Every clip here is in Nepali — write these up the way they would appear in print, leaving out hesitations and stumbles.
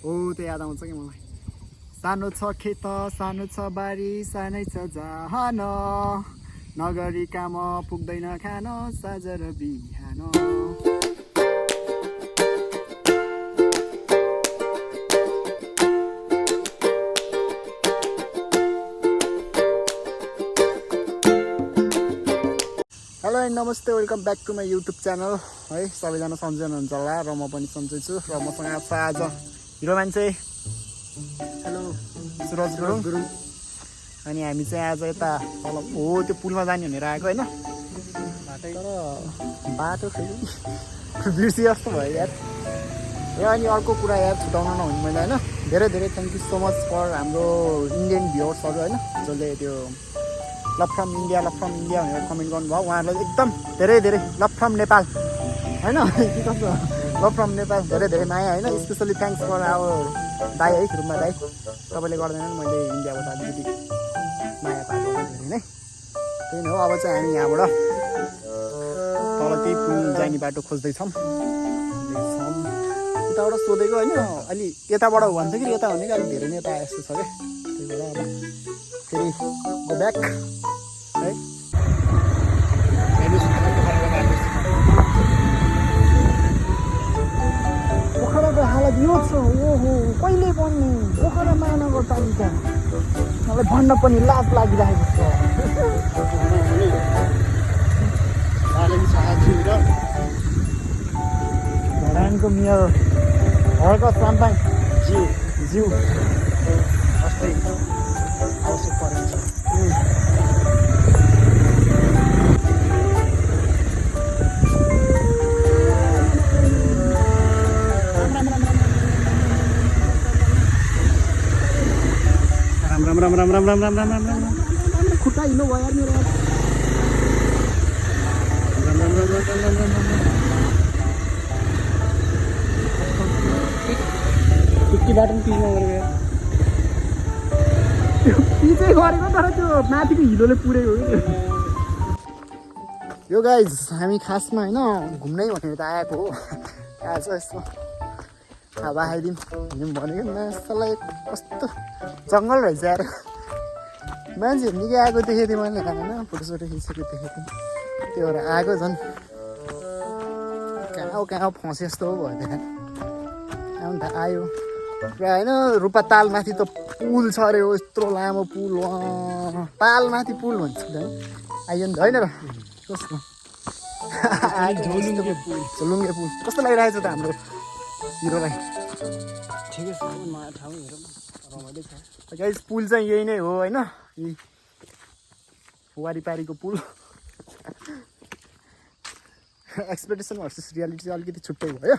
हो त्यो याद आउँछ कि मलाई। सानो छ खेत सानो छ बारी सानै छ जहान नगरी काम पुग्दैन खान साँझ र बिहान। हेलो एन्ड नमस्ते, welcome back to my YouTube channel है। सबैजना सन्चै हुनुहुन्छ होला र म पनि सन्चै छु र मसँग छ आज हिरो मान्छे हेलो सुरज गुरुङ। अनि हामी चाहिँ आज यता तल हो त्यो पुलमा जाने भनेर आएको होइन। तर बाटो फेरि बिर्सी जस्तो भयो यार। अनि अर्को कुरा यार छुटाउन नहुने मैले होइन। धेरै धेरै thank you so much for हाम्रो इन्डियन भ्युवर्सहरू होइन, जसले त्यो लभ फ्रम इन्डिया भनेर कमेन्ट गर्नुभयो। उहाँहरूलाई एकदम धेरै धेरै लभ फ्रम नेपाल होइन के कस्तो लभ फ्रम नेपाल धेरै धेरै माया होइन। स्पेसली थ्याङ्क्स फर आवर दाई है, रुपा दाई। तपाईँले गर्दैन मैले इन्डियाबाट अलिकति माया पाएको धेरै नै। त्यही नै हो। अब चाहिँ हामी यहाँबाट तल त्यही पुल जाने बाटो खोज्दैछौँ। उताबाट सोधेको होइन, अलि यताबाट हो भन्थ्यो कि यता भने कि अलिक धेरै नै यता यस्तो छ क्या। त्यही भएर अब फेरि गो ब्याक है। पोखराको हालत यो छ। ओहो कहिले बन्ने पोखरा महानगरपालिका, मलाई भन्न पनि लाज लागिरहेको छ। धरानको मेयर हर्क साम्पाङ ज्यू अस्ति आवश्यक परेको छ। राम खुट्टा हिँड्नु भयो यार मेरो। बाटो पनि पिचमा गरेको यार, पिचै गरेको तर त्यो माथिको हिलोले पुरेको हो। यो गाइज हामी खासमा होइन घुम्नै भनेर त आएको हो। आज यस्तो हावा खाइदिउँ भनेको मान्छेलाई कस्तो जङ्गल रहेछ यार। मान्छेहरू निकै आएको देखेको थिएँ मैले होइन, फोटोसोटो खिचेको देखेको थिएँ। त्यो भएर आएको झन् कहाँ फँसे जस्तो हो भयो त्यहाँ। अन्त आयो पुरा होइन। रूपा तालमाथि त पुल छ अरे हो, यत्रो लामो पुल तालमाथि पुल भन्छ आइयो नि त होइन र। कस्तो झोलुङ्गे पुल कस्तो लागिरहेको छ त हाम्रो हिरोलाई। ठिकै छ नयाँ ठाउँ हेरौँ रमाइलो छ गाइस। पुल चाहिँ यही नै हो होइन, यी वारिपारीको पुल। एक्सपेक्टेसन भर्सेस रियालिटी चाहिँ अलिकति छुट्टै भयो।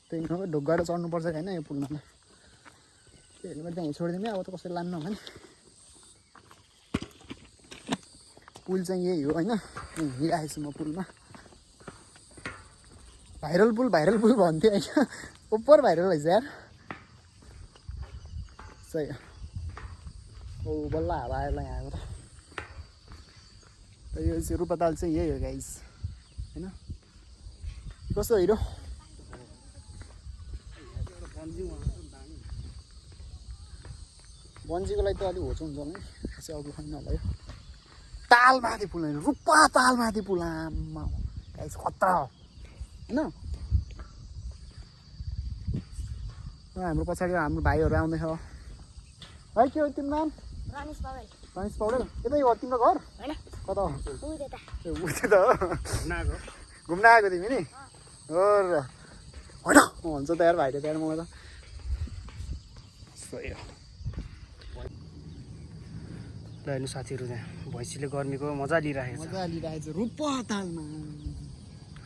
त्यही हो ढोगएर चढ्नुपर्छ होइन यो पुलमा। त्यो हेलमेट त्यहाँ छोडिदिने अब त कसैले लान्न होला नि। पुल चाहिँ यही हो होइन, हिँडिरहेको छु म पुलमा। भाइरल पुल भन्थ्यो होइन, ओभर भाइरल रहेछ यार। सही हो। ओ बल्ल हावा आयो यहाँको त। यो चाहिँ रूपा ताल चाहिँ यही हो गाइस होइन। कस्तो हिरो बन्जीको लागि त अलिक होचो हुन्छ नि, खासै अघि पनि नभयो। तालमाथि पुल होइन, रूपा तालमाथि पुल आमा गाइस खतरा हो होइन। हाम्रो पछाडि हाम्रो भाइहरू आउँदैछ है। के हो तिम्रो नाम? रमेश पौडेल। यतै हो तिम्रो घर? कता हो? उतै त हो घुम्न आएको तिमी नि हो र होइन भन्छ त यार भाइले त्यहाँ मलाई त। सही हो। ल हेर्नु साथीहरू त्यहाँ भैँसीले गर्मीको मजा लिइरहेको छ। रूपा तालमा,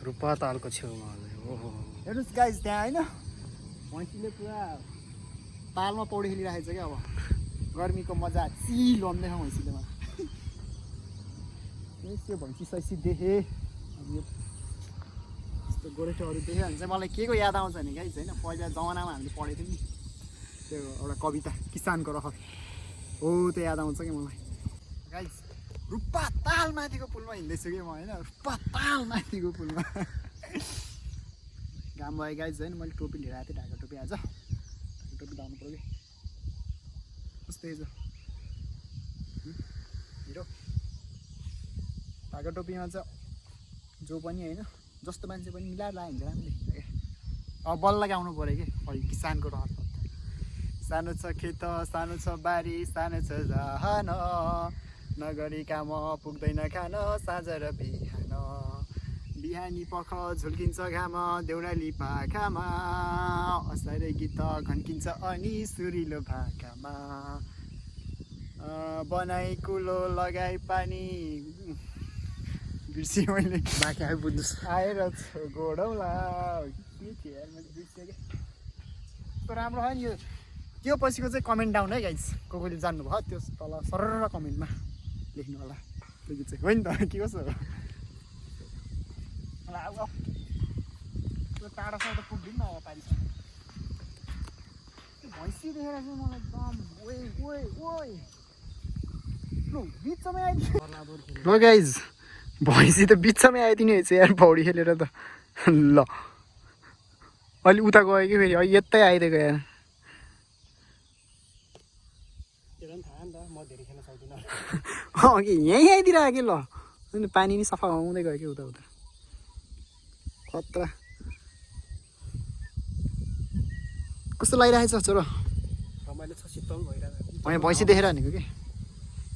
रूपा तालको छेउमा। ओहो हेर्नुहोस् गाइस त्यहाँ होइन भैँसीले पुरा तालमा पौडी खेलिरहेको छ क्या। अब गर्मीको मजा चिल भन्दैछ भैँसीले मलाई। त्यो भैँसी सैसी देखेँ अब यो यस्तो गोरेटोहरू देख्यो भने चाहिँ मलाई के को याद आउँछ भने गाइस होइन, पहिला जमानामा हामीले पढेको थियौँ नि त्यो एउटा कविता किसानको रहर हो, त्यो याद आउँछ कि मलाई गाइस। रूपा तालमाथिको पुलमा हिँड्दैछु कि म होइन, रूपा तालमाथिको पुलमा। घाम भयो गाइस होइन, मैले टोपी लिएर आएको थिएँ, ढाका टोपी आज टोपी लाउनु पर्यो कि कस्तै छ हिरो ढाका टोपीमा चाहिँ जो पनि होइन जस्तो मान्छे पनि मिलाएर लायो भने राम्रो देखिन्छ क्या अब बल्ल लगाउनु पऱ्यो कि किसानको रहर सानो छ खेत सानो छ बारी सानो छ जहान नगरी काम पुग्दैन खान साँझ र बिहान बिहानी पख झुल्किन्छ घाम देउराली पाखामा असारे गीत घन्किन्छ अनि सुरिलो भाकामा बनाई कुलो लगाई पानी बिर्सेँ मैले बाँकी आयो बुझ्नुहोस् आएर गोडौला के थियो यार मैले बिर्सेँ क्या यस्तो राम्रो हो नि यो त्यो पछिको चाहिँ कमेन्ट डाउन है गाइज कोले जान्नुभयो त्यो तल सरर कमेन्टमा लेख्नु होला त्यो गीत चाहिँ हो नि त के कसो हो अब त्यो टाढासम्म त पुग्दैन अब पारिसम्म भैँसी देखेर चाहिँ मलाई एकदम ओए ओए ओए लु बिचमै आइदियो ल गाइज भैँसी त बिचमै आइदिने रहेछ यार पौडी खेलेर त ल अलि उता गयो कि फेरि यतै आइदिएको यार अघि यहीँ आइदिरहेको कि ल पानी नि सफा आउँदै गयो कि उता उता खतरा कस्तो लागिरहेको छ छोरो रमाइलो छ शीतल भइरहेको होइन भैँसी देखेर भनेको कि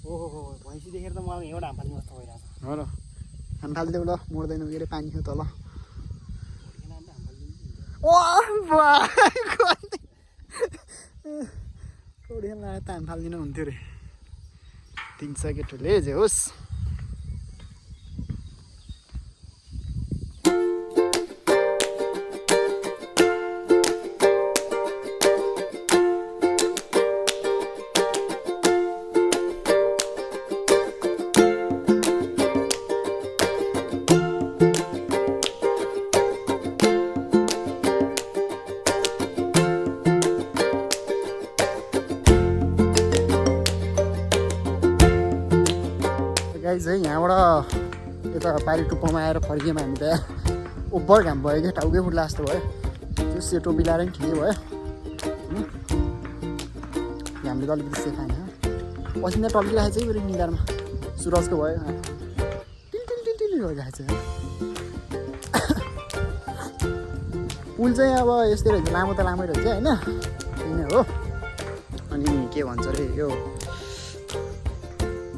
ओहो भैँसी देखेर त मलाई एउटा हाम फाल्ने जस्तो भइरहेको छ हो र हाम फालिदेऊ ल मर्दैन के अरे पानी हो तल कौडी खेल्न आयो त हाम फालिदिनु हुन्थ्यो अरे 300 केटोले जे होस् गाइज है यहाँबाट यता पारी टुप्पोमा आएर फर्कियौँ हामी त ओभर घाम भयो कि टाउकै फुट्ला जस्तो भयो त्यो सेटो मिलाएर पनि ठिकै भयो घामले त अलिकति सेखाएन पसिना टल्किरहेको छ फेरि निधारमा सुरजको भयो टिल टिल टिल टिल गरिरहेको छ पुल चाहिँ अब यस्तै रहेछ लामो त लामै रहेछ होइन त्यही नै हो अनि के भन्छ अरे यो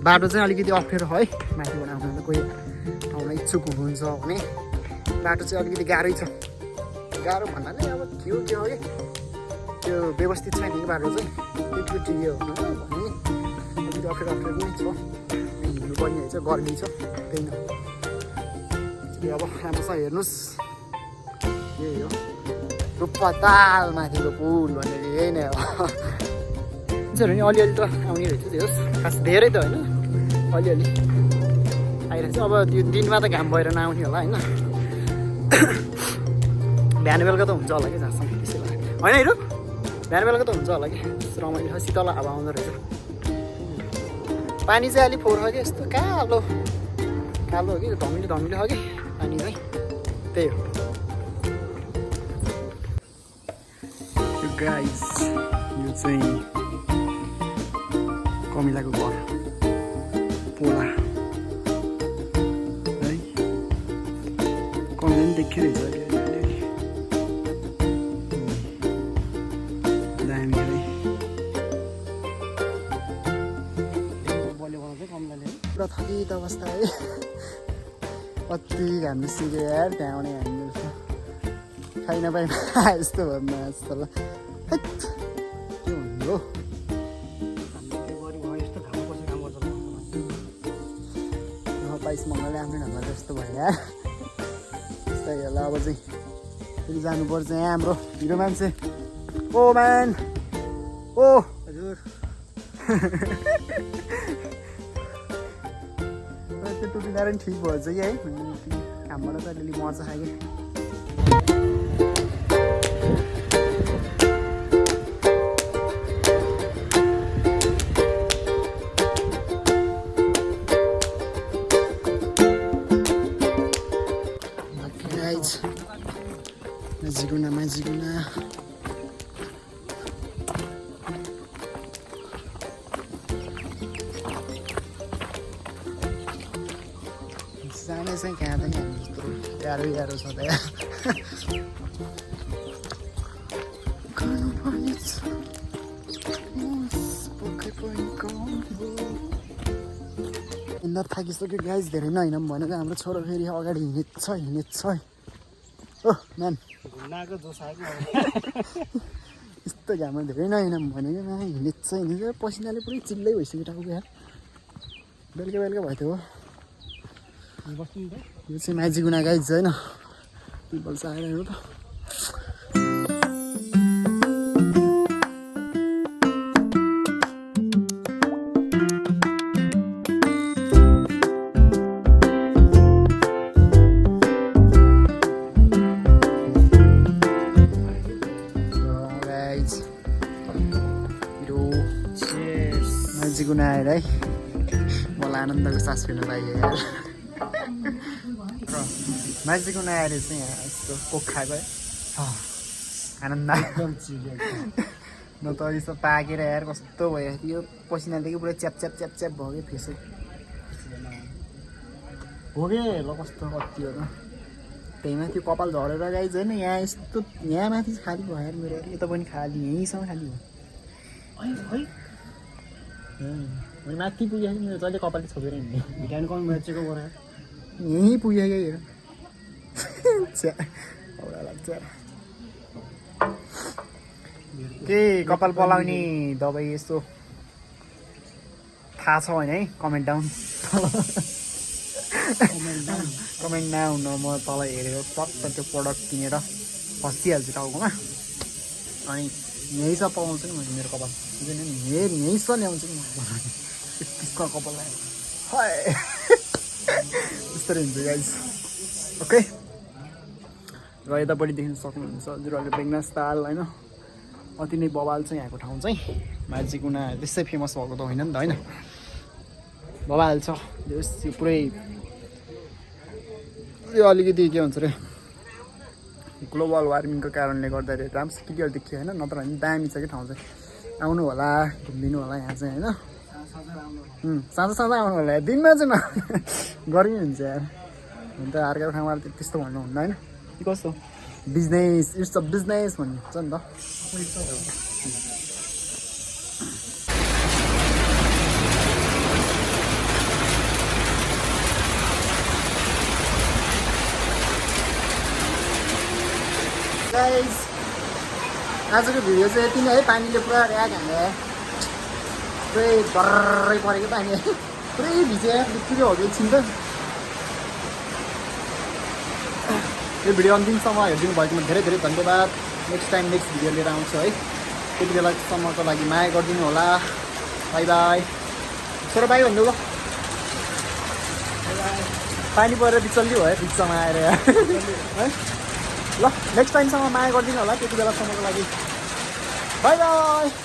बाटो चाहिँ अलिकति अप्ठ्यारो है माथिबाट आउन त कोही आउन इच्छुक हुनुहुन्छ भने बाटो चाहिँ अलिकति गाह्रै छ गाह्रो भन्नाले अब थियो के हो कि त्यो व्यवस्थित छैन कि बाटो चाहिँ त्यति ठिकै हो भने अलिकति अप्ठ्यारो अप्ठ्यारो नै छ हिँड्नुपर्ने रहेछ गर्मी छ त्यही नै अब राम्रोसँग हेर्नुहोस् यही हो रुपा ताल माथिको पुल भनेर यही नै हो नि अलिअलि त आउने रहेछ त्यो खास धेरै त होइन अलिअलि आइरहेको छ अब त्यो दिनमा त घाम भएर नआउने होला होइन बिहान बेलुका त हुन्छ होला कि जहाँसम्म त्यसै लाग्यो होइन हेर बिहान बेलुका त हुन्छ होला कि रमाइलो छ शीतल हावा आउँदो रहेछ पानी चाहिँ अलिक फोहोर हो कि यस्तो कालो कालो हो कि धमिलो धमिलो हो कि पानी चाहिँ त्यही हो गाइस यो चाहिँ कमिलाको घर पोला है कमिला पनि देखिरहेछ दामी है पुरा थकित अवस्था है कति घाम निस्कियो यार त्यहाँ आउने हामी खाइ नपाइ यस्तो भन्नु जस्तो ल के भन्नु हो 22 मङ्गलले आफ्नो ढङ्ग जस्तो भयो यार त्यस्तै होला अब चाहिँ फेरि जानुपर्छ यहाँ हाम्रो हिरो मान्छे ओ म्यान ओ हजुर त्यो टुपी लाएर पनि ठिक भएछ कि है कामबाट त अलिअलि मजा खायो कि Maziguna चाहिँ कहाँ पनि हामी यस्तो गाह्रो छ त यहाँ हिँड्दा थाकिसक्यो गाइस धेरै नहिँडौँ भनेको हाम्रो छोरो फेरि अगाडि हिँडेछ है ओ म्यान घुम्नाको जोस आएको यस्तो घाममा धेरै नहिँडौँ भनेको हिँडेछ पसिनाले पुरै चिल्लै भइसक्यो टाउको यार बेलुका भयो त्यो हो बस्नु त यो चाहिँ माझी गुना गाइज होइन पिपल चाहिँ आएर हो त माझी गुना आएर है मलाई आनन्दको सास फेर्न पाइयो यार माझीको नआएर चाहिँ यहाँ यस्तो कोक खाएको है आनन्द न त यस्तो पाकेर यार कस्तो भयो यो पसिनादेखि पुरा च्याप भयो कि फेसै हो कि ल कस्तो कति हो त त्यही माथि कपाल झरेर गाइज होइन यहाँ यस्तो यहाँ माथि खाली भयो यार मेरो यता पनि खाली यहीँसम्म खाली भयो मैले माथि पुगेँ मेरो जहिले कपालले छोपेर हिँड्ने भिटामिन कम चेकअप गरेर यहीँ पुगेँ क्या हेर औडा लाग्छ के कपाल पलाउने दबाई यस्तो थाहा छ होइन है कमेन्ट डाउन कमेन्ट नहुन म तल हेरेर टक्क त्यो प्रडक्ट किनेर फसिहाल्छु टाउकोमा अनि यहीँ सब पाउँछु नि मैले मेरो कपाल यहीँ सब ल्याउँछु नि म त्यसको कपाल हाय यस्तरी हुन्छ गाइज ओके र यतापट्टि देख्न सक्नुहुन्छ हजुरहरूले बेङ्गास ताल होइन अति नै बवाल चाहिँ यहाँको ठाउँ चाहिँ माझी गुना त्यसै फेमस भएको त होइन नि त होइन बवाल छ यो पुरै यो अलिकति के भन्छ अरे ग्लोबल वार्मिङको कारणले गर्दाखेरि राम्रो क्लियर देखियो होइन नत्र भने दामी छ कि ठाउँ चाहिँ आउनु होला घुमिदिनु होला यहाँ चाहिँ होइन साँझ आउनु होला दिनमा चाहिँ न गर्मी हुन्छ यार हुन त अर्को ठाउँमा त्यस्तो भन्नु हुन्न होइन कस्तो बिजनेस इट्स अ बिजनेस भन्ने छ नि त गाइस आजको भिडियो चाहिँ यति नै है पानीले पुरा ऱ्याग हान्यो पुरै डरै परेको पानी पुरै भिज्यो बित्तिकै हो कि एकछिन त यो भिडियो अन्तिमसम्म हेरिदिनु भएकोमा धेरै धेरै धन्यवाद नेक्स्ट टाइम नेक्स्ट भिडियो लिएर आउँछु है त्यति बेलासम्मको लागि माया गरिदिनु होला बाई बाई छोरो बाई भन्नु ल पानी परेर बिचल्ली भयो बिचमा आएर है ल नेक्स्ट टाइमसम्म माया गरिदिनु होला त्यति बेलासम्मको लागि बाई बाई